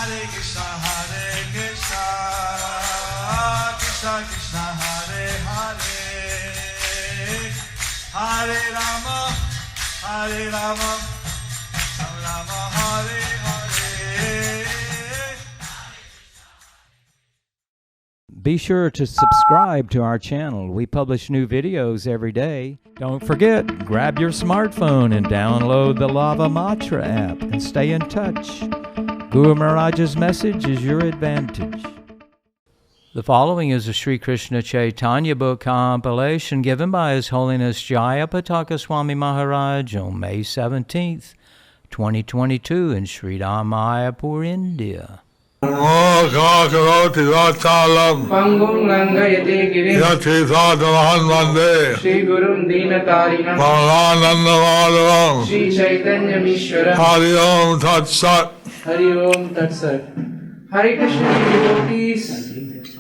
Krishna Krishna Hare Hare Hare Rama Hare Rama Rama Hare Hare. Be sure to subscribe to our channel. We publish new videos every day. Don't forget, grab your smartphone and download the Lava Matra app and stay in touch. Guru Mahārāja's message is your advantage. The following is a Sri Krishna Caitanya book compilation given by His Holiness Jayapataka Swami Mahārāja on May 17th, 2022 in Sri Mayapur, India. Pangum Langayate Girim Shri Gurum Dinatarinam Paranandavadavam Shri Chaitanya Mishwaram Hari Om Tat Sat. Hari Om Tat Sat. Hare Krishna devotees.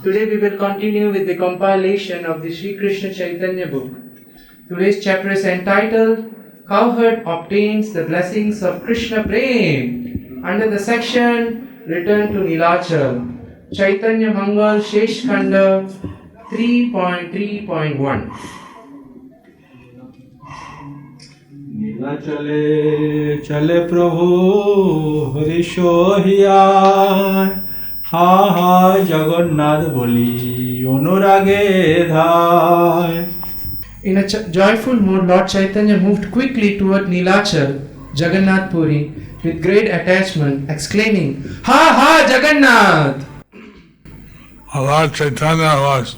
Today we will continue with the compilation of the Sri Krishna Chaitanya book. Today's chapter is entitled Cowherd obtains the blessings of Kṛṣṇa-prema under the section Return to Nilachal, Caitanya Mangal Kṛṣṇa 3.3.1. नीलाचले चले प्रभु हरि सोहिया हा हा जगन्नाथ बोली अनुरागे धाय. In a joyful mood, Lord Chaitanya moved quickly toward Nilachal, Jagannath Puri, with great attachment, exclaiming, Ha ha Jagannath! Lord Chaitanya was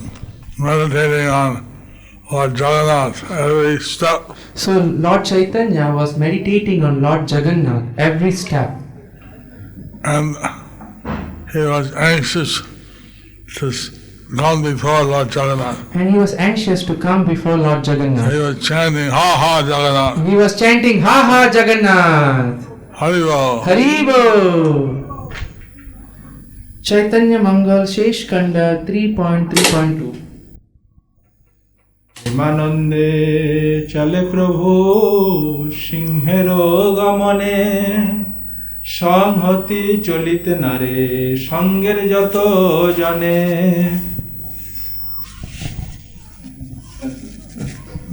meditating on Lord Jagannath every step. So Lord Chaitanya was meditating on Lord Jagannath every step. And he was anxious to come before Lord Jagannath. And he was anxious to come before Lord Jagannath. He was chanting, Ha ha Jagannath. He was chanting, Ha ha Jagannath! Haribo. Haribo! Caitanya Mangal Kṛṣṇa 3.3.2. প্রেমানন্দে চলে প্রভু সিংহের গমনে সংহতি চলিতে নারে সঙ্গের যত জনে.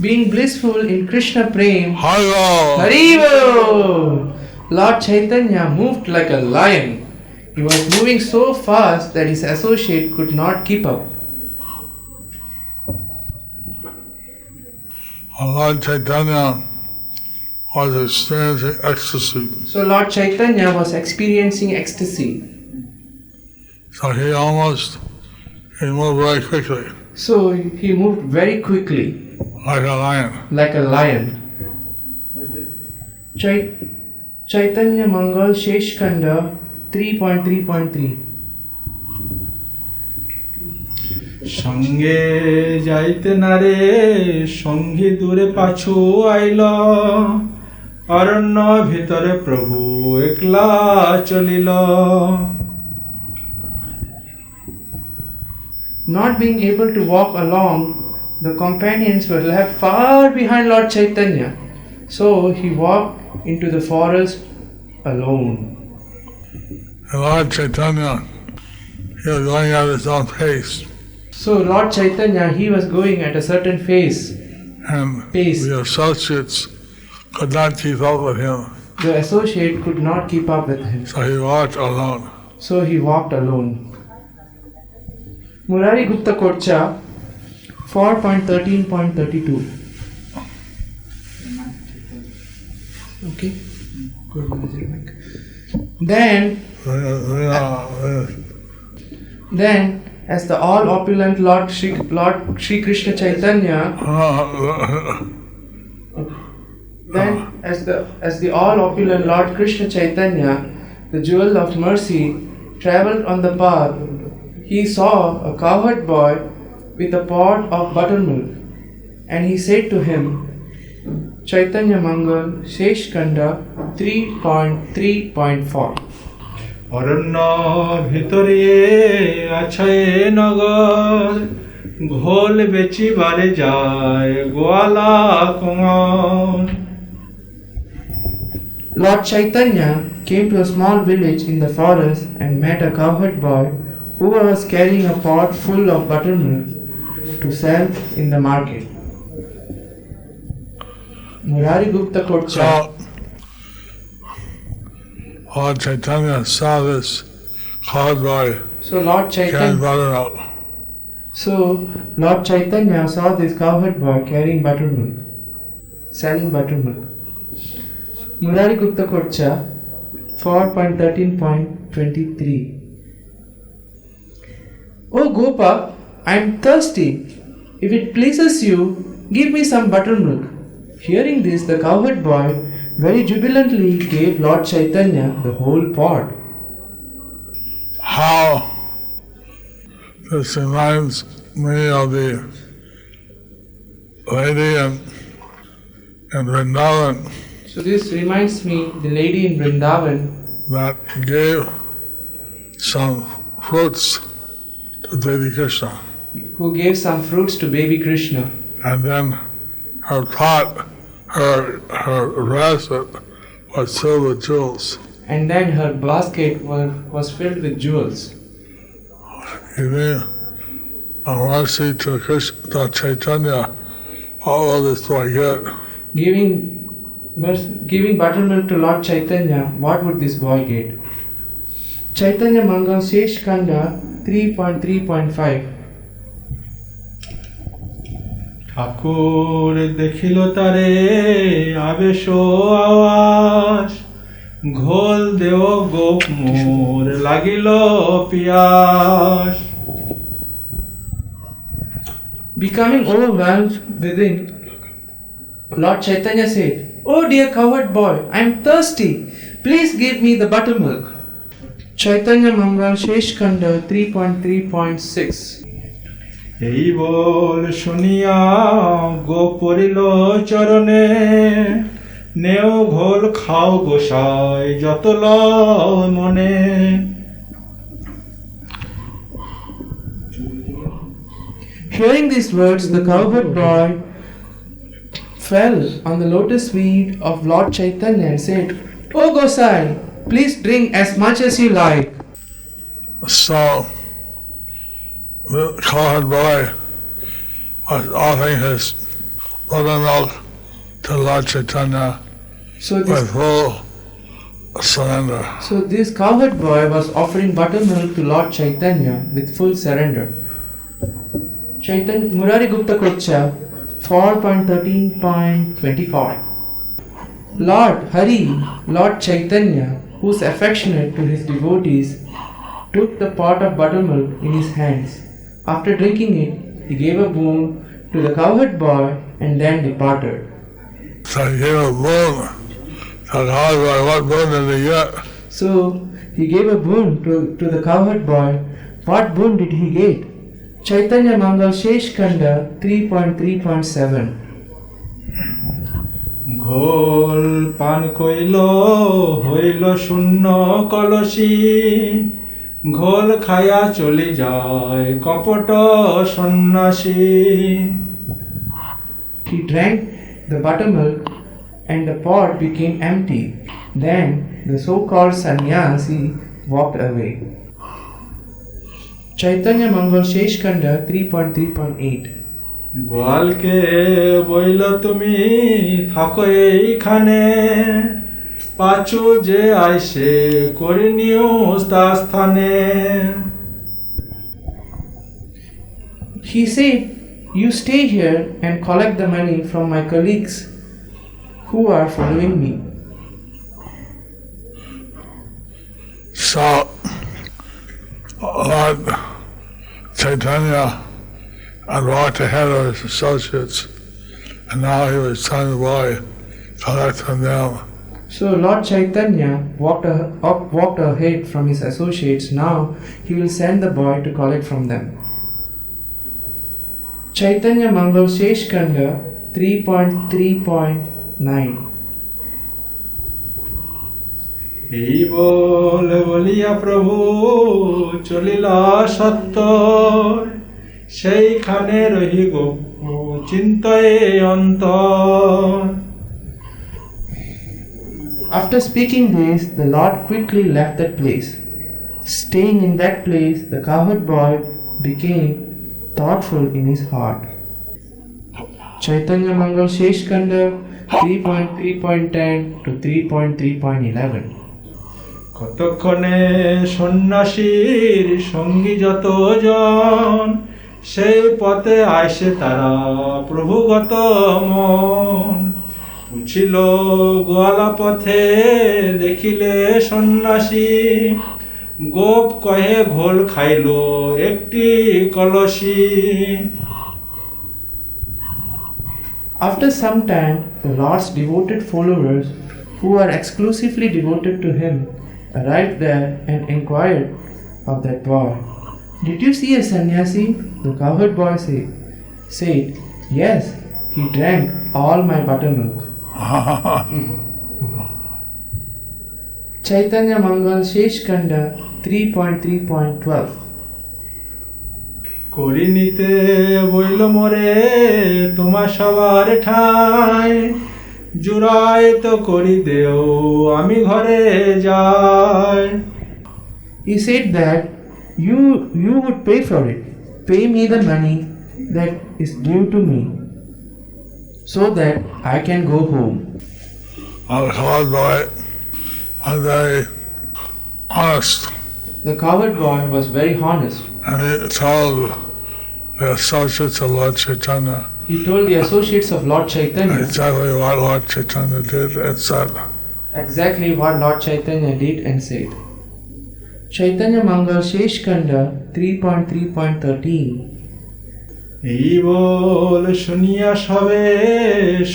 Being blissful in Kṛṣṇa-prema, Haribo. Haribo! Lord Chaitanya moved like a lion. He was moving so fast that his associate could not keep up. Lord Chaitanya was experiencing ecstasy. So Lord Chaitanya was experiencing ecstasy. So he moved very quickly, So he moved very quickly, like a lion. like a lion. Caitanya Mangal Kṛṣṇa 3.3.3. সঙ্গে যাইতে নারে সঙ্গী দূরে পাছু আইল অরণ্য ভিতরে প্রভু একলা চলিল. Not being able to walk along, the companions were left far behind Lord Chaitanya. So he walked into the forest alone. And Lord Chaitanya, he was going at his own pace. So Lord Chaitanya, he was going at a certain pace. And the associates could not keep up with him. The associate could not keep up with him. So he walked alone. So he walked alone. Murari Gupta Kocha 4.13.32. Okay. Then, as the all opulent Lord Sri Krishna Chaitanya, as the all opulent Lord Krishna Chaitanya, the jewel of mercy, travelled on the path, he saw a cowherd boy with a pot of buttermilk, and he said to him, Caitanya Mangal Kṛṣṇa 3.3.4. অরণ্য ভিতরে আছে নগর ঘোল বেচিবারে যায় গোয়ালা কোমর. Lord Chaitanya came to a small village in the forest and met a cowherd boy who was carrying a pot full of buttermilk to sell in the market. Murari Gupta Kocha. So, Lord Chaitanya saw this cowherd boy So Lord carrying Chaitanya. buttermilk. So Lord Chaitanya saw this cowherd boy carrying buttermilk, selling buttermilk. Murari Gupta Kocha 4.13.23. Oh Gopa, I am thirsty. If it pleases you, give me some buttermilk. Hearing this, the cowherd boy very jubilantly gave Lord Chaitanya the whole pot. How this reminds me of the lady in Vrindavan So this reminds me the lady in Vrindavan that gave some fruits to baby Krishna. who gave some fruits to baby Krishna. And then her pot, her basket was filled with jewels. And then her basket was filled with jewels. Giving a mercy to Krishna, to Chaitanya, what will this boy get? Giving buttermilk to Lord Chaitanya, what would this boy get? Chaitanya Mangal Shesh Kanda 3.3.5. ঠাকুর দেখিল তারে আবেশ আওয়াজ ঘোল দেও গোপ মোর লাগিল পিয়াস Becoming overwhelmed within, Lord Chaitanya said, "Oh dear cowherd boy, I am thirsty. Please give me the buttermilk." Chaitanya Mangal Shesh Kanda 3.3.6. এই বল শুনিয়া গো পড়িল চরণে নেও ঘোল খাও গোসাই যত লয় মনে Hearing these words, the cowherd boy fell on the lotus feet of Lord Chaitanya and said, "Oh Gosai, please drink as much as you like." So, the cowherd boy was offering his buttermilk to Lord Chaitanya So with this, full surrender. so this cowherd boy was offering buttermilk to Lord Chaitanya with full surrender. Chaitanya Murari Gupta Kocha 4.13.24. Lord Hari, Lord Chaitanya, who is affectionate to his devotees, took the pot of buttermilk in his hands. After drinking it, he gave a boon to the cowherd boy and then departed. So he gave a boon to the cowherd boy. What boon did he get? So he gave a boon to the cowherd boy. What boon did he get? Chaitanya Mangal Shesh Kanda 3.3.7. ঘোল পান কইল হইল শূন্য কলসি ঘোল খায়া চলে যায় কপট সন্ন্যাসী He drank the buttermilk and the pot became empty. Then the so-called sannyasi walked away. Chaitanya Mangal Shesh Kanda 3.3.8. গোয়ালকে বইল তুমি থাকো এইখানে পাচু যে আইসে করি নিউজ তার স্থানে He said, "You stay here and collect the money from my colleagues who are following me." So, Lord Chaitanya had walked ahead of his associates, and now he was telling the boy, collect from them. So Lord Chaitanya walked ahead from his associates. Now he will send the boy to collect from them. Chaitanya Mangal Shesh Kanda 3.3.9. এই বলে বলিয়া প্রভু চলিলা সত্য সেইখানে রহি গো চিন্তায় অন্তর After speaking this, the Lord quickly left that place. Staying in that place, the cowherd boy became thoughtful in his heart. Caitanya Mangal Sheshkanda 3.3.10 to 3.3.11. কতক্ষণে সন্ন্যাসীর সঙ্গী যতজন সেই পথে আইসে তারা প্রভুগত মন পুছিল গোয়ালা পথে দেখিলে সন্ন্যাসী গোপ কহে ঘোল খাইল একটি কলসি. After some time, the Lord's devoted followers, who are exclusively devoted to him, arrived there and inquired of that boy, "Did you see a sannyasi?" The cowherd boy said, "Yes, he drank all my buttermilk." Caitanya Mangal Sheshkanda 3.3.12. করি নিতে বইল মোরে তোমার সবার ঠাই জুড়াই তো করি দেও আমি ঘরে যাই. He said that you would pay for it. Pay me the money that is due to me, so that I can go home. I was called by a very honest, The cowherd boy was very honest. and he told the associates of Lord Caitanya He told the associates of Lord Caitanya exactly what Lord Caitanya did and said. exactly what Lord Caitanya did and said. Caitanya Mangal Sheshkanda 3.3.13. এই বল শুনিয়া সবে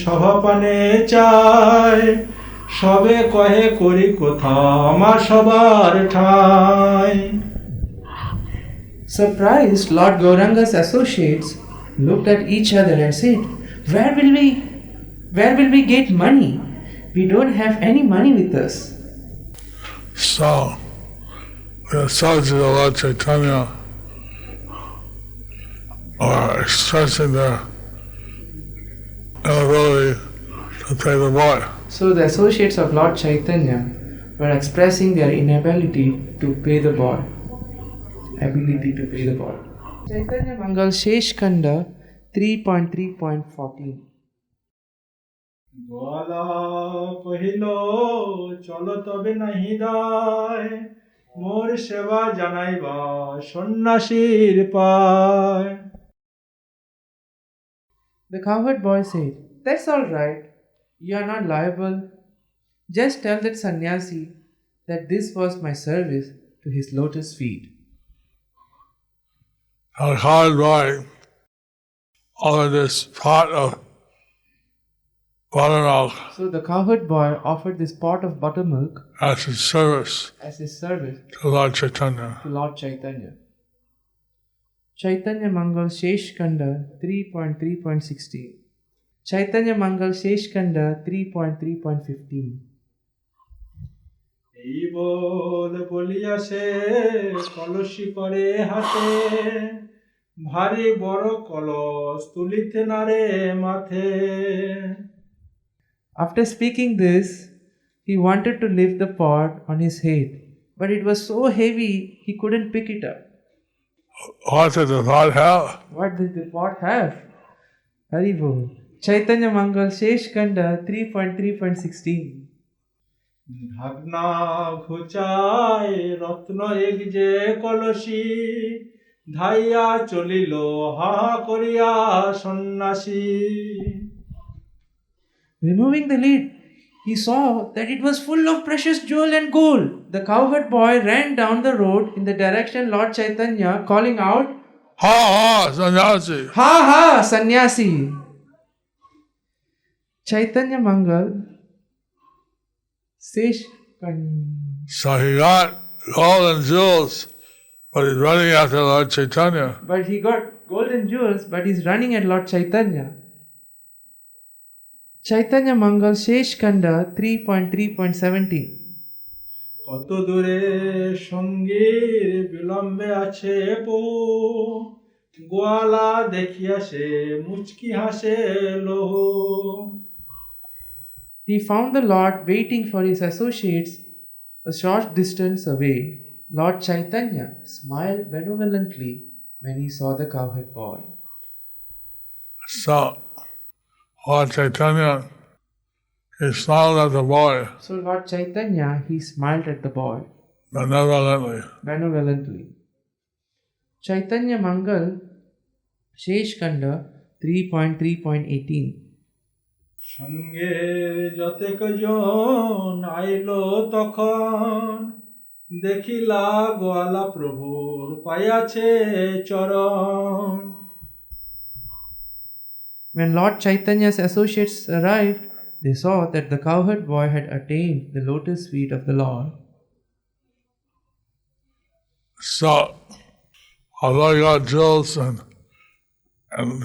সভাপানে চায় সবে কহে করি কোথা আমার সবার ঠাই. Surprised, Lord Gauranga's associates looked at each other and said, Where will we get money? We don't have any money with us." So, the associates of Lord Caitanya are expressing their inability to pay the boy. So the associates of Lord Caitanya were expressing their inability to pay the boy. Caitanya Mangal Sheshkanda 3.3.14. গোয়ালা কহিল চলো তবে নাহি দায় মোর সেবা জানাইবা সন্ন্যাসীর পায়. The cowherd boy said, "That's all right. You are not liable. Just tell that sannyasi that this was my service to his lotus feet." I was called by all this pot of buttermilk So the cowherd boy offered this pot of buttermilk as his service as his service to Lord Caitanya. to Lord Caitanya. Caitanya Mangal Sheshkanda 3.3.16. Caitanya Mangal Sheshkanda 3.3.15. এই বল বলিয়া সে কলসি করে হাতে ভারী বড় কলস তুলিতে না রে মাথে. After speaking this, he wanted to lift the pot on his head, but it was so heavy he couldn't pick it up. What did the pot have? What did the pot have? Hari Bol. Caitanya Mangal Sheshkanda 3.3.16. ঢাকনা ঘুচায় রত্ন এক যে কলসি ধাইয়া চলিল হা করিয়া সন্ন্যাসী. Removing the lid, he saw that it was full of precious jewel and gold. The cowherd boy ran down the road in the direction Lord Caitanya, calling out, Ha ha, sannyasi! "Ha ha, sannyasi!" Caitanya Mangal Sheshkanda. So he got gold and jewels, but he's running after Lord Caitanya. But he got gold and jewels, but he's running at Lord Caitanya. Caitanya Mangal Sheshkanda 3.3.17. কত দূরে সঙ্গীর বিলম্বে আছে বহু গোয়ালা দেখিয়া সে মুচকি হাসে লোহ. He found the Lord waiting for his associates a short distance away. Lord Chaitanya smiled benevolently when he saw the cowherd boy. So, Lord Chaitanya, he smiled at the boy So Lord Chaitanya, he smiled at the boy benevolently. Chaitanya Mangal, Sheshkanda 3.3.18. সঙ্গের যতেকজন আইলো তখন দেখিলা গোয়ালা প্রভুর পাইয়াছে চরণ. When Lord Chaitanya's associates arrived, they saw that the cowherd boy had attained the lotus feet of the Lord. So, although he got jewels and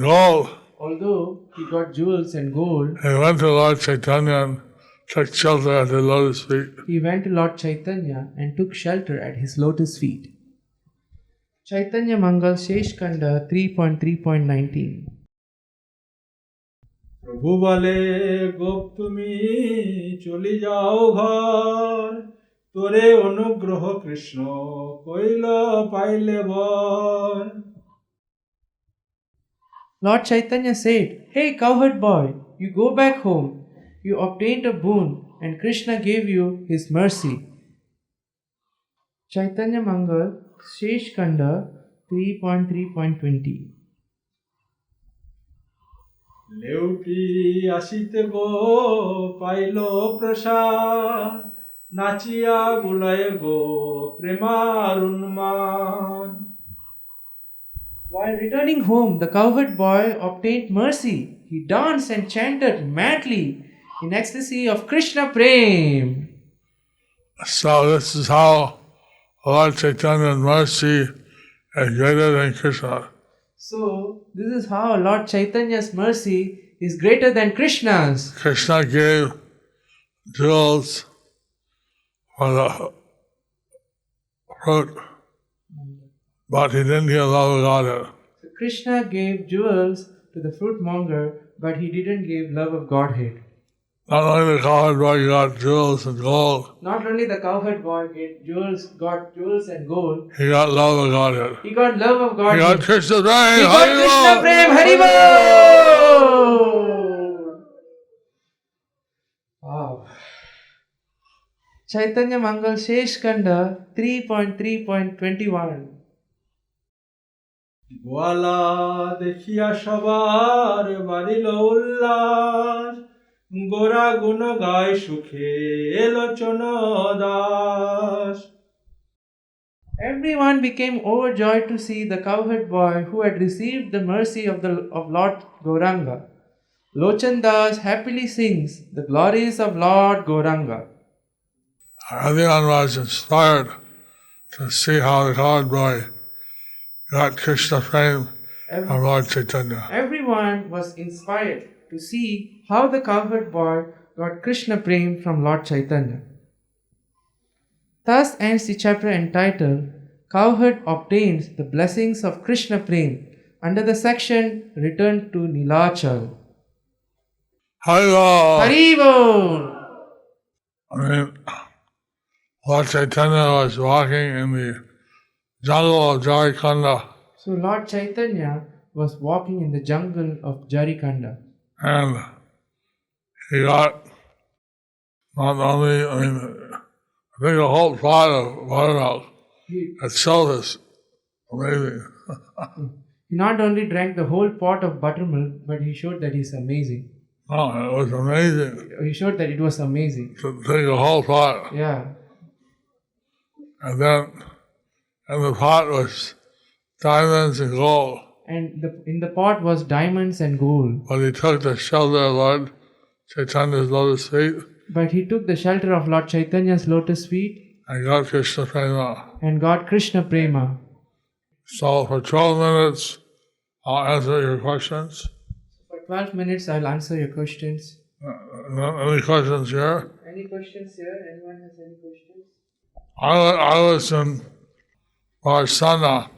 gold, Although he got jewels and gold, he went to Lord Chaitanya and took shelter at the lotus feet. he went to Lord Chaitanya and took shelter at his lotus feet. Chaitanya Mangal Sheshkanda 3.3.19. প্রভু বলে গোপ তুমি চলি যাও ঘর, তোরে অনুগ্রহ কৃষ্ণ কইল পাইলে বর. Lord Chaitanya said, "Hey cowherd boy, you go back home. You obtained a boon and Krishna gave you his mercy." Chaitanya Mangal Sheshkanda 3.3.20. লেউটি আসিতে গো pile Prasad, নাচিয়া বুলায় go প্রেমার উন্মান. While returning home, the cowherd boy obtained mercy. He danced and chanted madly in ecstasy of Kṛṣṇa-prema. So this is how Lord Chaitanya's mercy is greater than Krishna. So, this is how Lord Chaitanya's mercy is greater than Krishna's. Krishna gave jewels for the fruit, but he didn't give love of Godhead. So Krishna gave jewels to the fruit monger, but he didn't give love of Godhead. Not only the cowherd boy got jewels and gold, Not only the cowherd boy got jewels and gold, he got love of Godhead. he got love of He got Godhead. Kṛṣṇa-prema, He got Hari-bol! Kṛṣṇa-prema, Hari-bol! Wow. Chaitanya Mangal Sheshkanda 3.3.21. গোয়ালা দেখিয়া সবার বাড়িল উল্লাস, গোরা গুণ গায় সুখে এলোচন Das. Everyone became overjoyed to see the cowherd boy who had received the mercy of Lord Gauranga. Lochandas happily sings the glories of Lord Gauranga. Everyone was inspired to see how the cowherd boy got Kṛṣṇa-prema from Lord Chaitanya. Everyone was inspired to see how the cowherd boy got Kṛṣṇa-prema from Lord Chaitanya. Thus ends the chapter entitled Cowherd Obtains the Blessings of Kṛṣṇa-prema under the section Return to Nilachal. Hari-bol! Hari-bol! I mean, Lord Chaitanya was walking in the jungle of Jayapatākā, So Lord Chaitanya was walking in the jungle of Jarikanda. and he got not only, I think a whole pot of buttermilk. Itself is amazing. He not only drank the whole pot of buttermilk, but he showed that he's amazing. Oh, it was amazing He showed that it was amazing. to take a whole pot. Yeah. And then in the pot was diamonds and gold. And in the pot was diamonds and gold. But he took the shelter of Lord Chaitanya's lotus feet But he took the shelter of Lord Chaitanya's lotus feet and got Kṛṣṇa-prema. and got Kṛṣṇa-prema. So for 12 minutes, I'll answer your questions. For 12 minutes, I'll answer your questions. Any questions here? Any questions here? Anyone has any questions? I was in Mahārāja,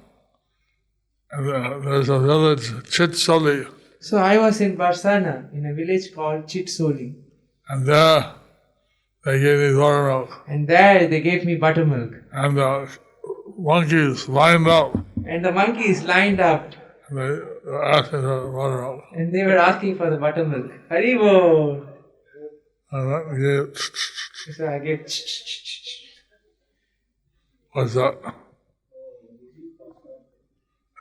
and there's a village, Chitsoli, So I was in Barsana, in a village called Chitsoli. And there they gave me buttermilk. And there they gave me buttermilk. And the monkeys lined up. And the monkeys lined up. And they were asking for buttermilk. And they were asking for the buttermilk. Haribo! And then gave, So I gave. what's that?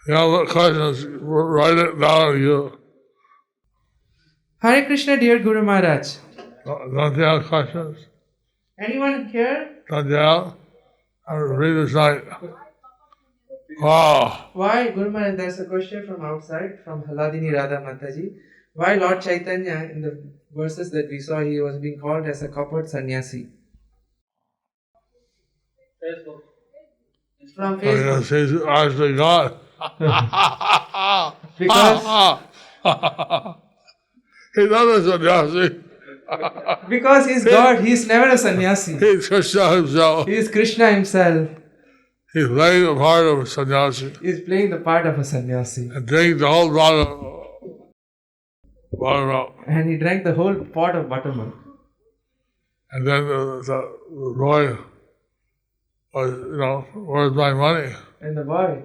You know what questions? Write it down. You Hare Krishna, dear Guru Maharaj. don't you have questions? Anyone here? Don't you have? I will read this night. Wow. Why, Guru Maharaj, there's a question from outside, from Haladini Radha Mataji. Why Lord Chaitanya, in the verses that we saw, he was being called as a coppered sannyasi? Facebook. From Because Facebook. he's actually God. Because, He's not a sannyasi. because he's God, he's never a sannyasi. He's Krishna himself. He is Krishna himself. He's playing the part of a sannyasi. He's playing the part of a sannyasi. And drink the whole bottle. And he drank the whole pot of buttermilk. And then the boy was, where's my money? And the boy,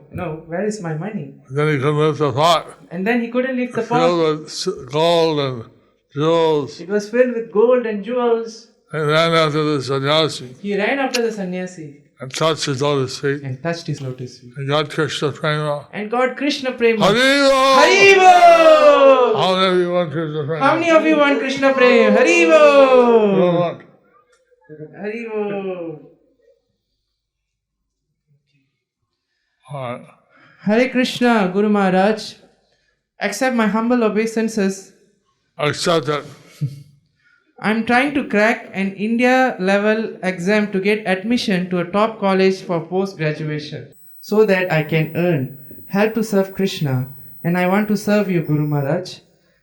where is my money? And then he couldn't lift the pot. And then he couldn't lift the pot. Filled with gold and jewels. It was filled with gold and jewels. And ran after the sannyasi He ran after the sannyasi and touched his lotus feet. and touched his lotus feet. And got Kṛṣṇa-prema. And got Kṛṣṇa-prema. Haribo! Haribo! How many of you want Kṛṣṇa-prema? How many of you want Kṛṣṇa-prema? No Haribo! one. Haribo! All right. Hare Krishna, Guru Maharaj. Accept my humble obeisances. Accept it. I'm trying to crack an India level exam to get admission to a top college for post graduation so that I can earn, help to serve Krishna, and I want to serve you, Guru Maharaj,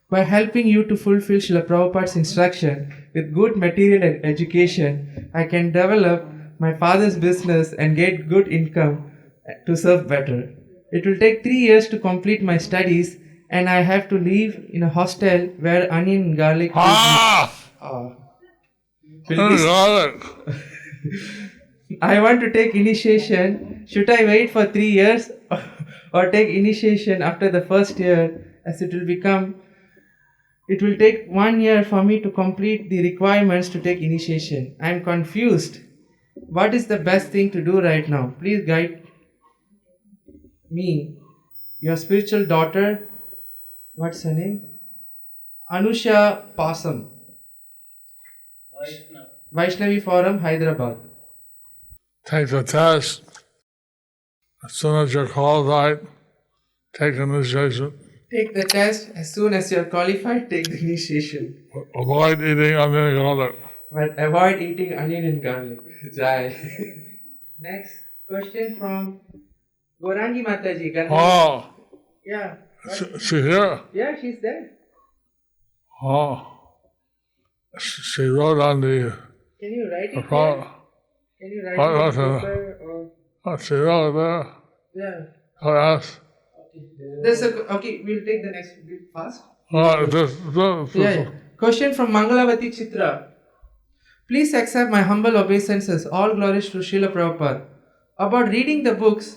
by helping you to fulfill Srila Prabhupada's instruction with good material and education. I can develop my father's business and get good income to serve better. It will take 3 years to complete my studies, and I have to live in a hostel where onion and garlic. Garlic. I want to take initiation. Should I wait for 3 years or take initiation after the first year, as it will take 1 year for me to complete the requirements to take initiation. I am confused. What is the best thing to do right now? Please guide me. Your spiritual daughter, what's her name? Anusha Pasam. Vaishnavi Forum, Hyderabad. Take the test. As soon as you're qualified, take initiation. Take the test. As soon as you are qualified, take the initiation. Avoid eating onion and garlic. But avoid eating onion and garlic. Jai. Next question from Gorangi Mataji. Oh, Yeah. she here? Yeah, she's there. Oh, she wrote on the Can you write it? front. Here? Can you write What- it on what's that? paper or She wrote there. yeah? Oh, yes. Okay, we'll take the next bit fast. This. Yeah. Question from Mangalavati Chitra. Please accept my humble obeisances. All glories to Srila Prabhupada. About reading the books,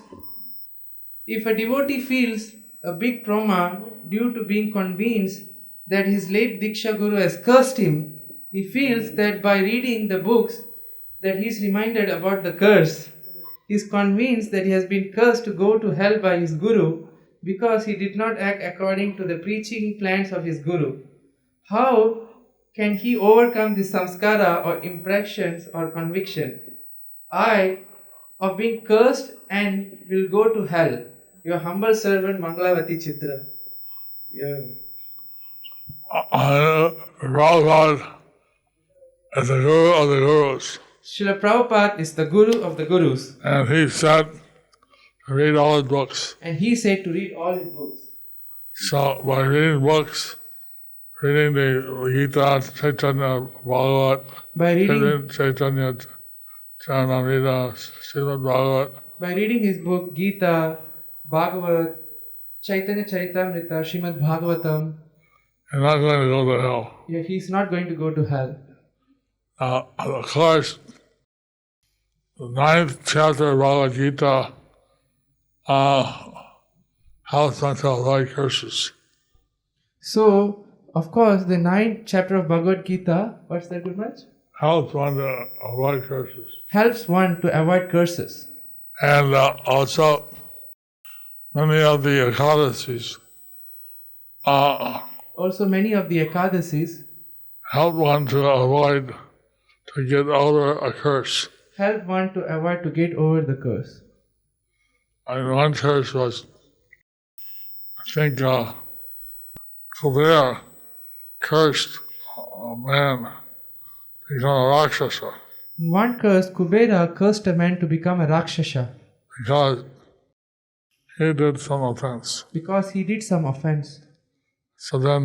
if a devotee feels a big trauma due to being convinced that his late Diksha Guru has cursed him, he feels that by reading the books that he is reminded about the curse. He is convinced that he has been cursed to go to hell by his Guru because he did not act according to the preaching plans of his Guru. How can he overcome this samskara or impressions or conviction? Of being cursed and will go to hell. Your humble servant Mangalavati Chitra. Yeah. Prabhupada is the guru of the gurus. Srila Prabhupada is the Guru of the Gurus. And he said to read all his books. And he said to read all his books. So by reading books, reading the Gita, Caitanya, Bhagavat, By reading Caitanya, Charanamrita, Srimad Bhagavat, By reading his book Gita, Bhagavat, Chaitanya Charitamrita, Srimad Bhagavatam, you're not going to go to hell. he's not going to go to hell. Of course, the 9th chapter of Bhagavad Gita helps one to avoid curses. So, of course, the 9th chapter of Bhagavad Gita, what's that, good much? Helps one to avoid curses. Helps one to avoid curses. And also, many of the Ekadasis Also, many of the Ekadasis help one to avoid to get over a curse. help one to avoid to get over the curse. And one curse was, I think, Kubera cursed a man to become a Rakshasa In one curse, Kubera cursed a man to become a Rakshasa because he did some offense. because he did some offense. So then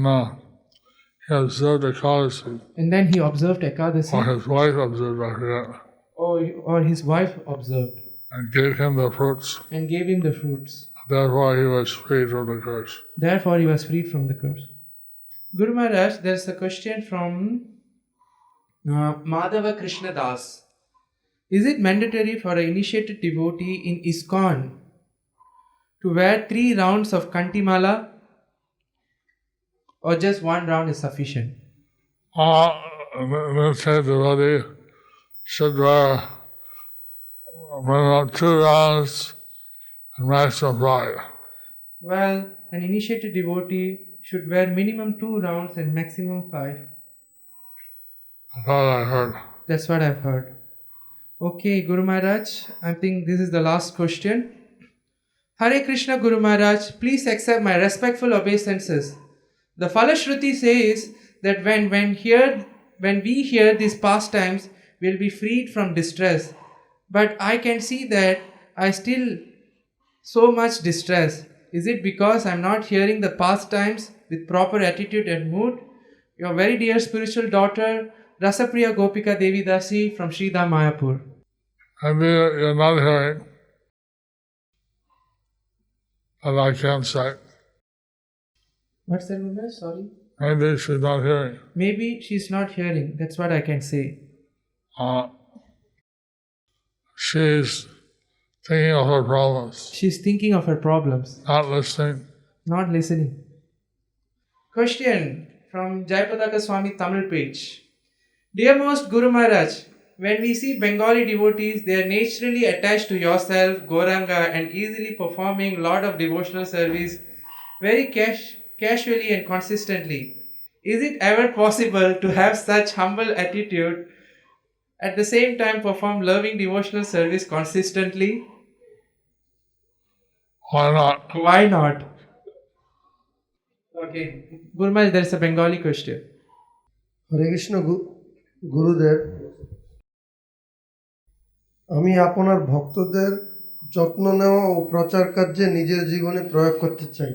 he observed Ekadasi, And then he observed or Ekadasi, his wife observed, I forget, or his wife observed, and gave him the fruits. and gave him the fruits. Therefore, he was freed from the curse. Therefore, he was freed from the curse. Guru Maharaj, there's a question from Madhava Krishna Das. Is it mandatory for an initiated devotee in ISKCON to wear 3 rounds of Kantimala, or just 1 round is sufficient? Let's say the devotee should wear minimum 2 rounds and maximum 5. Well, an initiated devotee should wear minimum 2 rounds and maximum 5. That's what I heard. That's what I've heard. Okay, Guru Maharaj, I think this is the last question. Hare Krishna, Guru Maharaj, please accept my respectful obeisances. The Falashruti says that when we hear these pastimes, we'll be freed from distress. But I can see that I still so much distress. Is it because I'm not hearing the pastimes with proper attitude and mood? Your very dear spiritual daughter, Rasapriya Gopika Devi Dasi from Sridham Mayapur. Maybe you're not hearing, but I can't say. What's that, Guru Maharaj? Sorry. Maybe she's not hearing. Maybe she's not hearing. That's what I can say. She's thinking of her problems, She's thinking of her problems, not listening. not listening. Question from Jayapataka Swami Tamil page. Dear most Guru Maharaj, when we see Bengali devotees, they are naturally attached to yourself, Gauranga, and easily performing lot of devotional service very casually and consistently. Is it ever possible to have such humble attitude at the same time perform loving devotional service consistently? Why not? Why not? Okay, Guru Maharaj, there is a Bengali question. হরে কৃষ্ণ গুরুদেব, আমি আপনার ভক্তদের যত্ন নেওয়া ও প্রচার কার্যে নিজের জীবনে প্রয়োগ করতে চাই।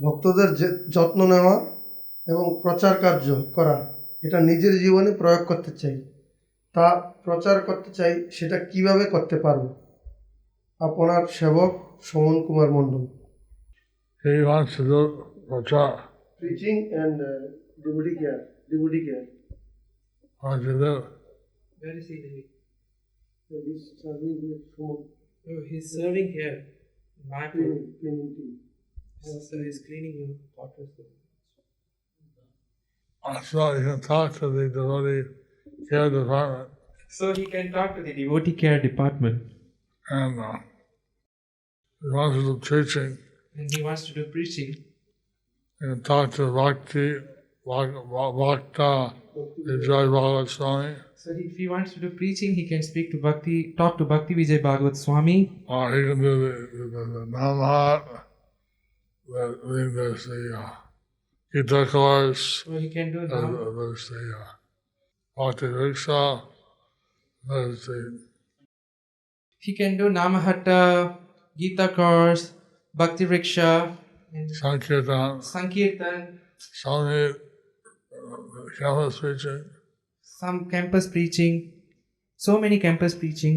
ভক্তদের যত্ন নেওয়া এবং প্রচার কার্য করা, এটা নিজের জীবনে প্রয়োগ করতে চাই। তা প্রচার করতে চাই, সেটা কিভাবে করতে পারব? আপনার সেবক সমন Kumar Mondal. He wants to do prachar. Preaching and devotee care. What to do? Where is he living? He's serving here from Oh, he's serving here. Mayapur. cleaning team. So he's cleaning your bottles. So you can talk to the devotee care department So he can talk to the devotee care department. and he wants to do preaching. And he wants to do preaching. You can talk to Bhakta Vijay Swami, So if he wants to do preaching, he can talk to Bhakti Vijay Bhagavat Swami. or he can do the Namahat, there's the Gita course, So he can do there's the Bhakti Riksha, there's the He can do Namahatta, Gita course, Bhakti Riksha, and Sankirtan, Sankirtan, Swami campus preaching. some campus preaching, so many campus preaching.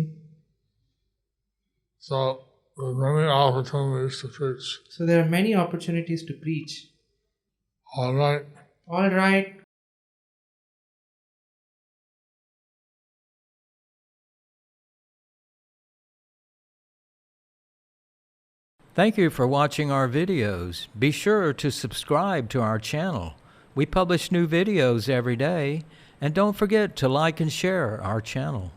So there's many opportunities to preach. So there are many opportunities to preach. All right. All right. Thank you for watching our videos. Be sure to subscribe to our channel. We publish new videos every day, and don't forget to like and share our channel.